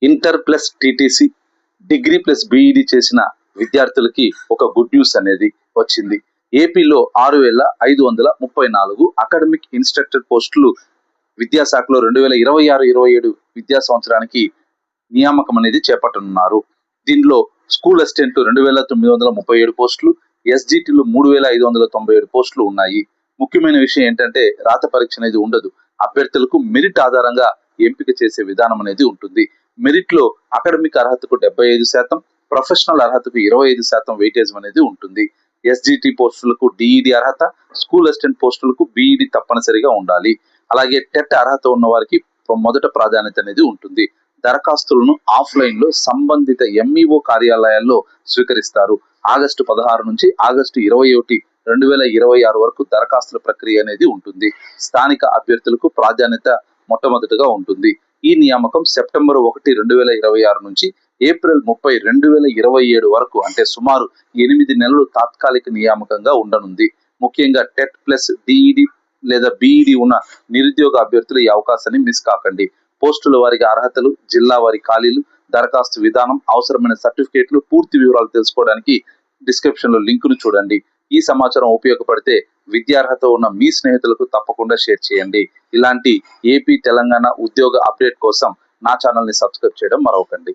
Inter plus TTC, degree plus BEd చేసిన విద్యార్థులకి ఒక గుడ్ న్యూస్ అనేది వచ్చింది. ఏపీలో 6,534 అకాడమిక్ ఇన్స్ట్రక్టర్ పోస్టులు విద్యాశాఖలో 2026-27 విద్యా సంవత్సరానికి నియామకం అనేది చేపట్టనున్నారు. దీనిలో స్కూల్ అసిస్టెంట్ 2,937 పోస్టులు, ఎస్జిటిలు 3,597 పోస్టులు ఉన్నాయి. ముఖ్యమైన విషయం ఏంటంటే రాత పరీక్ష అనేది ఉండదు. అభ్యర్థులకు మెరిట్ ఆధారంగా ఎంపిక చేసే విధానం అనేది ఉంటుంది. మెరిట్ లో అకాడమిక్ అర్హతకు 75%, ప్రొఫెషనల్ అర్హతకు 25% వెయిటేజ్ అనేది ఉంటుంది. ఎస్జిటి పోస్టులకు డిఈడి అర్హత, స్కూల్ అసిస్టెంట్ పోస్టులకు బిఈడి తప్పనిసరిగా ఉండాలి. అలాగే టెట్ అర్హత ఉన్న వారికి మొదట ప్రాధాన్యత అనేది ఉంటుంది. దరఖాస్తులను ఆఫ్లైన్ లో సంబంధిత ఎంఈఓ కార్యాలయాల్లో స్వీకరిస్తారు. ఆగస్టు 16 నుంచి ఆగస్టు 21, 2026 వరకు దరఖాస్తుల ప్రక్రియ అనేది ఉంటుంది. స్థానిక అభ్యర్థులకు ప్రాధాన్యత మొట్టమొదటిగా ఉంటుంది. ఈ నియామకం సెప్టెంబర్ 1, 2026 నుంచి ఏప్రిల్ 30, 2027 వరకు అంటే సుమారు 8 నెలలు తాత్కాలిక నియామకంగా ఉండనుంది. ముఖ్యంగా టెట్ ప్లస్ డిఈడి లేదా బిఈడి ఉన్న నిరుద్యోగ అభ్యర్థులు ఈ అవకాశాన్ని మిస్ కాకండి. పోస్టుల వారికి అర్హతలు, జిల్లా వారి ఖాళీలు, దరఖాస్తు విధానం, అవసరమైన సర్టిఫికేట్లు, పూర్తి వివరాలు తెలుసుకోవడానికి డిస్క్రిప్షన్ లో లింకును చూడండి. ఈ సమాచారం ఉపయోగపడితే విద్యార్హత ఉన్న మీ స్నేహితులకు తప్పకుండా షేర్ చేయండి. ఇలాంటి ఏపీ, తెలంగాణ ఉద్యోగ అప్డేట్ కోసం నా ఛానల్ ని సబ్స్క్రైబ్ చేయడం మరవకండి.